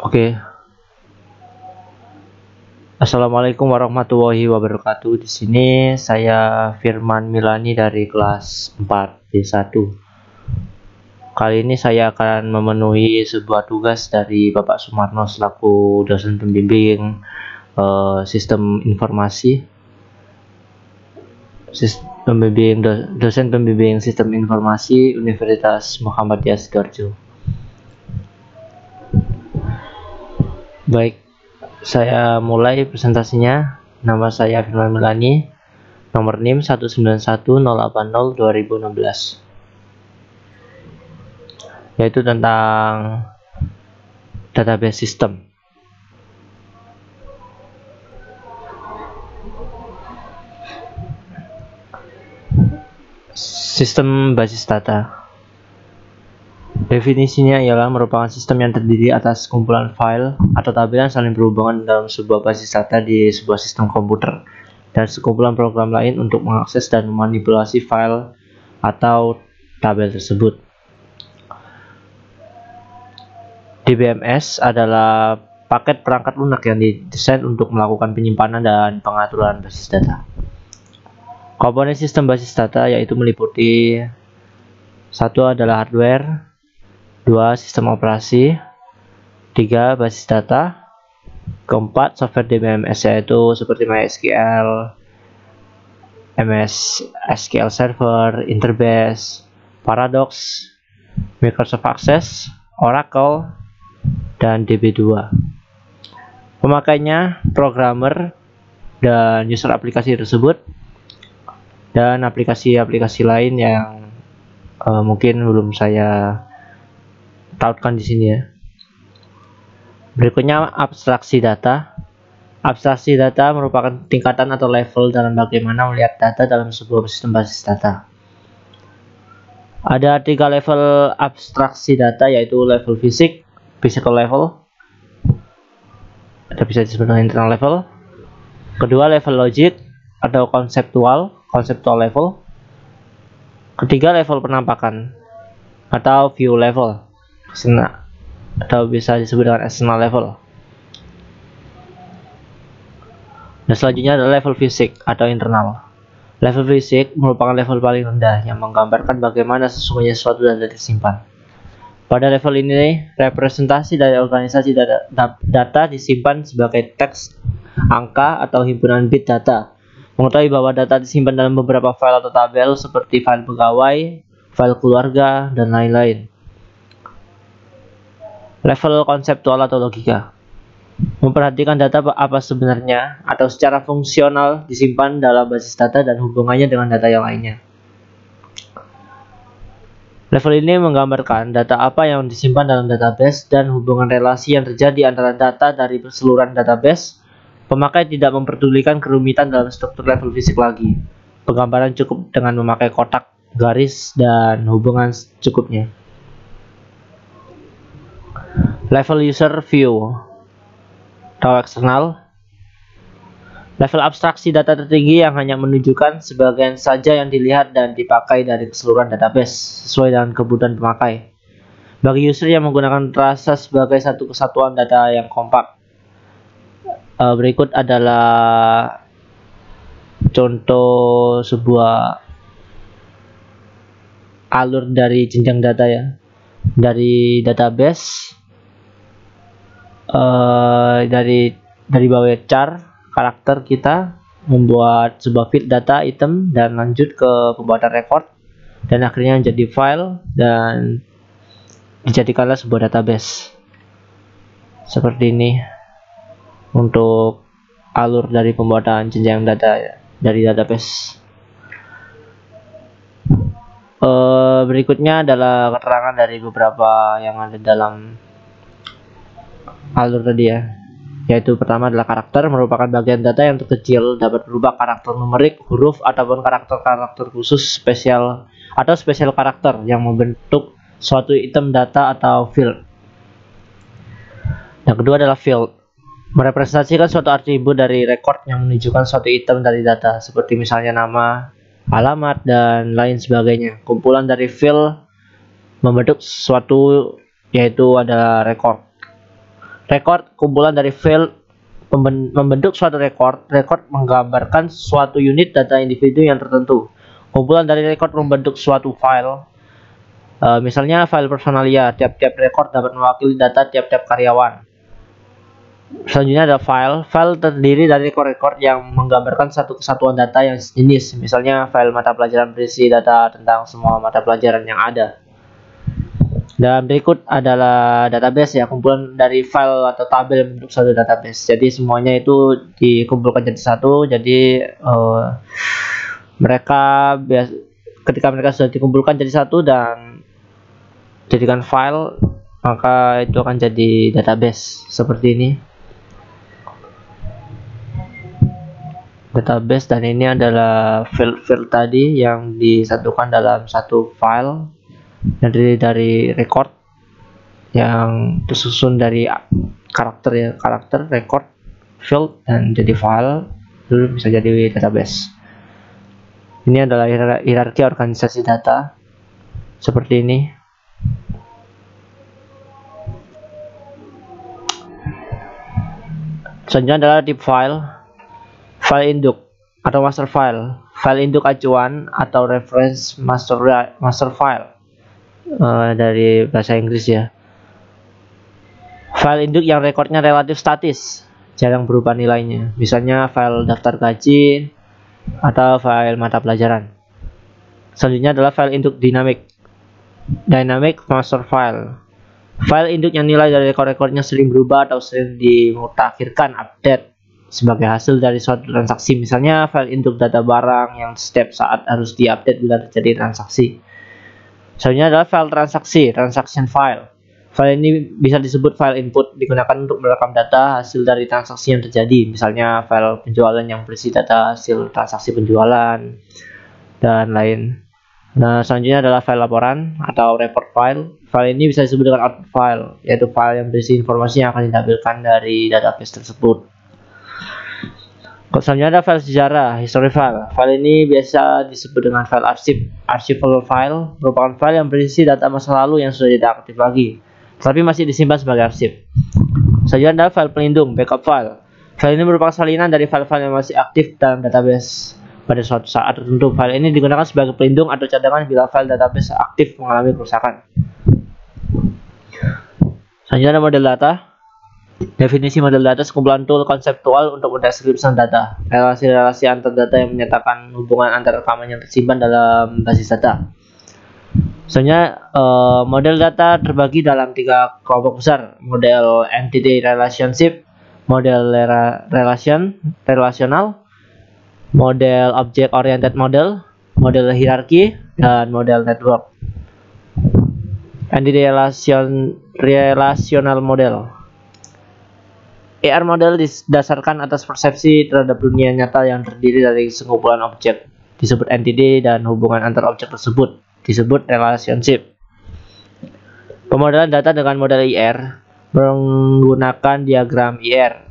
Oke. Assalamualaikum warahmatullahi wabarakatuh. Di sini saya Firman Milani dari kelas 4 D1. Kali ini saya akan memenuhi sebuah tugas dari Bapak Sumarno selaku dosen pembimbing sistem informasi, dosen pembimbing sistem informasi Universitas Muhammadiyah Sidoarjo. Baik, saya mulai presentasinya. Nama saya Firman Milani, nomor NIM 191080216, yaitu tentang database system. Sistem basis data. Definisinya ialah merupakan sistem yang terdiri atas kumpulan file atau tabel yang saling berhubungan dalam sebuah basis data di sebuah sistem komputer dan sekumpulan program lain untuk mengakses dan memanipulasi file atau tabel tersebut. DBMS adalah paket perangkat lunak yang didesain untuk melakukan penyimpanan dan pengaturan basis data. Komponen sistem basis data yaitu meliputi: satu adalah hardware, 2 sistem operasi, 3 basis data, keempat software DBMS yaitu seperti MySQL, MS SQL Server, Interbase, Paradox, Microsoft Access, Oracle, dan DB2. Pemakainya programmer dan user aplikasi tersebut, dan aplikasi-aplikasi lain yang mungkin belum saya tautkan di sini ya. Berikutnya abstraksi data. Abstraksi data merupakan tingkatan atau level dalam bagaimana melihat data dalam sebuah sistem basis data. Ada 3 level abstraksi data, yaitu level fisik, physical level, atau bisa disebut dengan internal level. Kedua, level logic atau conceptual level. Ketiga, level penampakan atau view level, atau bisa disebut dengan external level. Dan selanjutnya adalah level fisik atau internal. Level fisik merupakan level paling rendah yang menggambarkan bagaimana sesungguhnya suatu data disimpan. Pada level ini, representasi dari organisasi data disimpan sebagai teks, angka, atau himpunan bit data. Mengetahui bahwa data disimpan dalam beberapa file atau tabel seperti file pegawai, file keluarga, dan lain-lain. Level konseptual atau logika memperhatikan data apa sebenarnya atau secara fungsional disimpan dalam basis data dan hubungannya dengan data yang lainnya. Level ini menggambarkan data apa yang disimpan dalam database dan hubungan relasi yang terjadi antara data dari keseluruhan database. Pemakai tidak memperdulikan kerumitan dalam struktur level fisik lagi. Penggambaran cukup dengan memakai kotak, garis, dan hubungan cukupnya. Level user view atau eksternal. Level abstraksi data tertinggi yang hanya menunjukkan sebagian saja yang dilihat dan dipakai dari keseluruhan database sesuai dengan kebutuhan pemakai. Bagi user yang menggunakan rasa sebagai satu kesatuan data yang kompak. Berikut adalah contoh sebuah alur dari jenjang data ya, dari database, dari bawah char karakter kita membuat sebuah feed data item dan lanjut ke pembuatan record dan akhirnya menjadi file dan dijadikanlah sebuah database seperti ini untuk alur dari pembuatan jenjang data dari database. Berikutnya adalah keterangan dari beberapa yang ada dalam alur tadi ya, yaitu pertama adalah karakter, merupakan bagian data yang terkecil, dapat berupa karakter numerik, huruf, ataupun karakter-karakter khusus spesial atau spesial karakter yang membentuk suatu item data atau field. Yang kedua adalah field, merepresentasikan suatu atribut dari record yang menunjukkan suatu item dari data, seperti misalnya nama, alamat, dan lain sebagainya. Kumpulan dari file membentuk suatu, yaitu adalah record. Record kumpulan dari file membentuk suatu record. Record menggambarkan suatu unit data individu yang tertentu. Kumpulan dari record membentuk suatu file. Misalnya file personalia. Tiap-tiap record dapat mewakili data tiap-tiap karyawan. Selanjutnya ada file. File terdiri dari rekor-rekor yang menggambarkan satu kesatuan data yang jenis. Misalnya file mata pelajaran berisi data tentang semua mata pelajaran yang ada. Dan berikut adalah database, ya, kumpulan dari file atau tabel bentuk suatu database. Jadi semuanya itu dikumpulkan jadi satu. Jadi ketika mereka sudah dikumpulkan jadi satu dan jadikan file, maka itu akan jadi database seperti ini. Database, dan ini adalah file tadi yang disatukan dalam satu file yang terdiri dari record yang tersusun dari karakter record, field, dan jadi file, lalu bisa jadi database. Ini adalah hierarki organisasi data seperti ini. Selanjutnya adalah type file. File induk atau master file. File induk acuan atau reference master file. Dari bahasa Inggris, ya. File induk yang rekornya relatif statis, jarang berubah nilainya. Misalnya file daftar gaji atau file mata pelajaran. Selanjutnya adalah file induk dynamic master file. File induk yang nilai dari rekor-rekornya sering berubah atau sering dimutakhirkan update sebagai hasil dari suatu transaksi. Misalnya file induk data barang yang setiap saat harus diupdate bila terjadi transaksi. Selanjutnya adalah file transaction file. File ini bisa disebut file input, digunakan untuk merekam data hasil dari transaksi yang terjadi. Misalnya file penjualan yang berisi data hasil transaksi penjualan dan lain. Nah, selanjutnya adalah file laporan atau report file. File ini bisa disebut dengan output file, yaitu file yang berisi informasi yang akan ditampilkan dari database tersebut. Selanjutnya ada file sejarah, history file. File ini biasa disebut dengan file arsip. Archival file merupakan file yang berisi data masa lalu yang sudah tidak aktif lagi, tapi masih disimpan sebagai arsip. Selanjutnya ada file pelindung, backup file. File ini merupakan salinan dari file-file yang masih aktif dalam database. Pada suatu saat tertentu, file ini digunakan sebagai pelindung atau cadangan bila file database aktif mengalami kerusakan. Selanjutnya ada model data. Definisi model data sekumpulan tool konseptual untuk mendeskripsikan data. Relasi-relasi antar data yang menyatakan hubungan antar rekaman yang tersimpan dalam basis data. Selanjutnya, model data terbagi dalam 3 kelompok besar. Model entity relationship, model relasional, model object oriented model, model hierarki, dan model network. Entity relational model. ER model didasarkan atas persepsi terhadap dunia nyata yang terdiri dari sekumpulan objek, disebut entity, dan hubungan antar objek tersebut disebut relationship. Pemodelan data dengan model IR menggunakan diagram IR.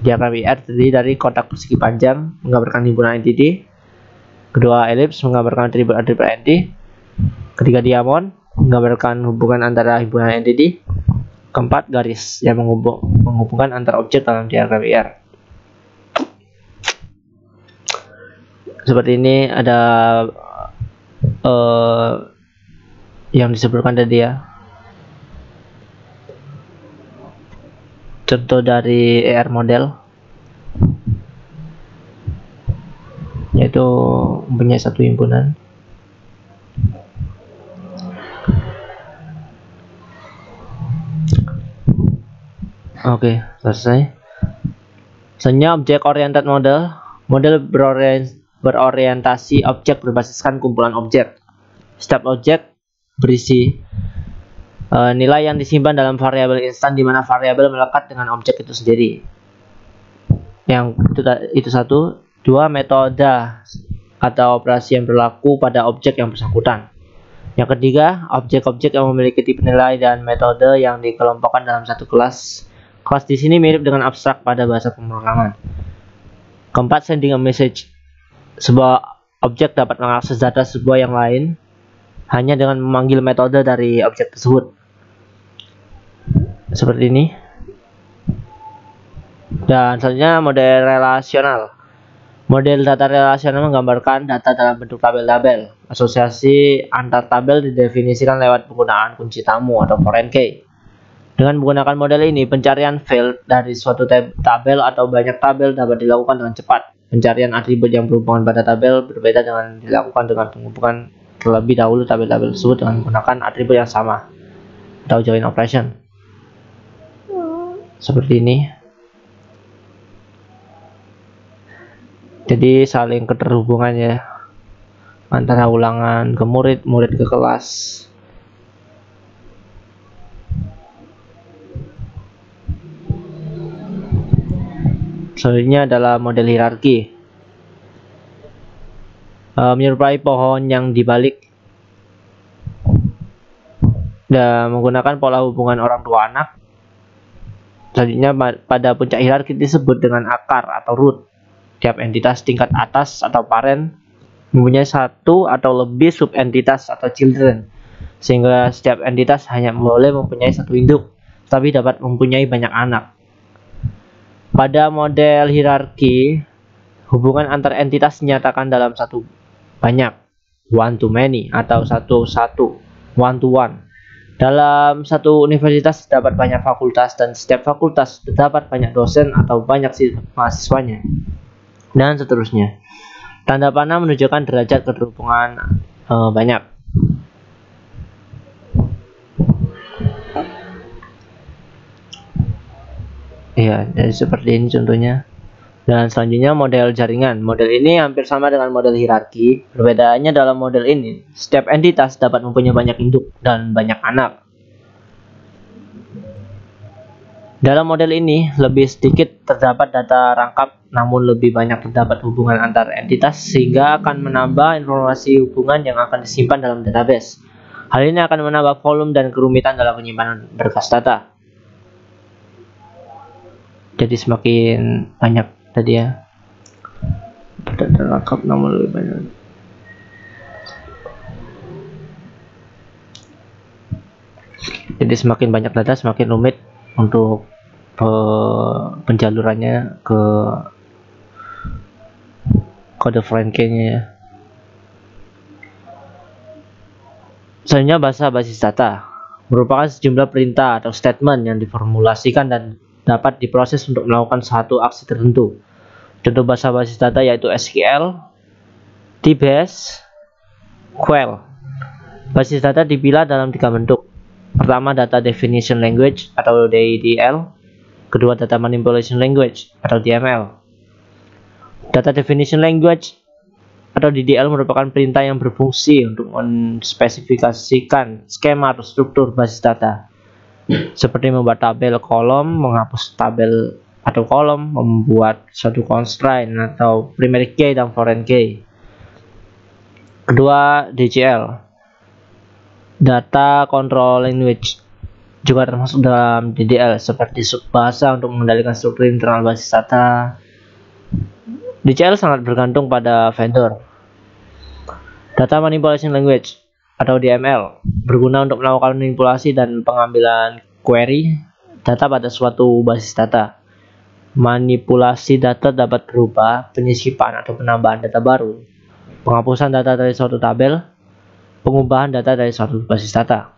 Diagram IR terdiri dari kotak persegi panjang menggambarkan himpunan entity, kedua elips menggambarkan atribut-atribut entity, ketiga diamond menggambarkan hubungan antara himpunan entity, keempat garis yang menghubungkan antar objek dalam diagram IR. Seperti ini ada yang disebutkan tadi, ya. Contoh dari ER model yaitu mempunyai satu himpunan. Oke, selesai. Selanjutnya object oriented model. Model berorientasi objek berbasiskan kumpulan objek. Setiap objek berisi nilai yang disimpan dalam variabel instan, di mana variabel melekat dengan objek itu sendiri. Yang itu satu. Dua, metode atau operasi yang berlaku pada objek yang bersangkutan. Yang ketiga, objek-objek yang memiliki tipe nilai dan metode yang dikelompokkan dalam satu kelas. Kelas di sini mirip dengan abstrak pada bahasa pemrograman. Keempat, sending a message. Sebuah Objek dapat mengakses data sebuah yang lain hanya dengan memanggil metode dari objek tersebut. Seperti ini. Dan selanjutnya model relasional. Model data relasional menggambarkan data dalam bentuk tabel-tabel. Asosiasi antar tabel didefinisikan lewat penggunaan kunci tamu atau foreign key. Dengan menggunakan model ini, pencarian field dari suatu tabel atau banyak tabel dapat dilakukan dengan cepat. Pencarian atribut yang berhubungan pada tabel berbeda dengan dilakukan dengan penghubungan terlebih dahulu tabel-tabel tersebut dengan menggunakan atribut yang sama atau join operation. Seperti ini. Jadi saling keterhubungan ya, antara ulangan ke murid, murid ke kelas. Selanjutnya adalah model hierarki. Menyerupai pohon yang dibalik dan menggunakan pola hubungan orang tua anak. Selanjutnya pada puncak hierarki disebut dengan akar atau root. Tiap entitas tingkat atas atau parent mempunyai satu atau lebih subentitas atau children, sehingga setiap entitas hanya boleh mempunyai satu induk, tapi dapat mempunyai banyak anak. Pada model hierarki, hubungan antar entitas dinyatakan dalam satu banyak, one to many, atau satu one to one. Dalam satu universitas terdapat banyak fakultas dan setiap fakultas terdapat banyak dosen atau banyak mahasiswanya, dan seterusnya. Tanda panah menunjukkan derajat keterhubungan banyak. Ya, jadi seperti ini contohnya. Dan selanjutnya model jaringan. Model ini hampir sama dengan model hierarki. Perbedaannya dalam model ini, setiap entitas dapat mempunyai banyak induk dan banyak anak. Dalam model ini, lebih sedikit terdapat data rangkap, namun lebih banyak terdapat hubungan antar entitas, sehingga akan menambah informasi hubungan yang akan disimpan dalam database. Hal ini akan menambah volume dan kerumitan dalam penyimpanan berkas data. Jadi semakin banyak tadi ya, data rangkap namun lebih banyak. Jadi semakin banyak data, semakin rumit untuk penjalurannya ke kode foreign key-nya ya. Selanjutnya bahasa basis data merupakan sejumlah perintah atau statement yang diformulasikan dan dapat diproses untuk melakukan satu aksi tertentu. Contoh bahasa basis data yaitu SQL, DBase, Quell. Basis data dipilah dalam 3 bentuk. Pertama, data definition language atau DDL. Kedua, data manipulation language atau DML. Data definition language atau DDL merupakan perintah yang berfungsi untuk menspesifikasikan skema atau struktur basis data, seperti membuat tabel kolom, menghapus tabel atau kolom, membuat suatu constraint atau primary key dan foreign key. Kedua, DCL, data control language, juga termasuk dalam DDL, seperti subbahasa untuk mengendalikan struktur internal basis data. DCL sangat bergantung pada vendor. Data manipulation language atau DML berguna untuk melakukan manipulasi dan pengambilan query data pada suatu basis data. Manipulasi data dapat berupa penyisipan atau penambahan data baru, penghapusan data dari suatu tabel, pengubahan data dari suatu basis data.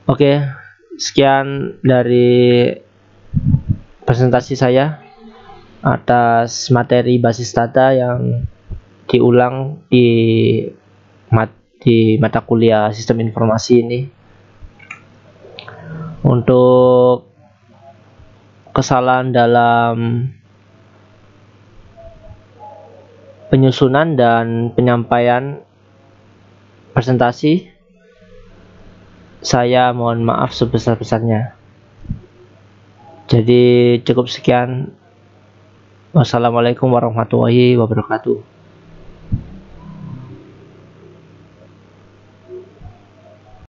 Oke, sekian dari presentasi saya atas materi basis data yang diulang di mata kuliah sistem informasi ini. Untuk kesalahan dalam penyusunan dan penyampaian presentasi, saya mohon maaf sebesar-besarnya. Jadi cukup sekian. Wassalamualaikum warahmatullahi wabarakatuh.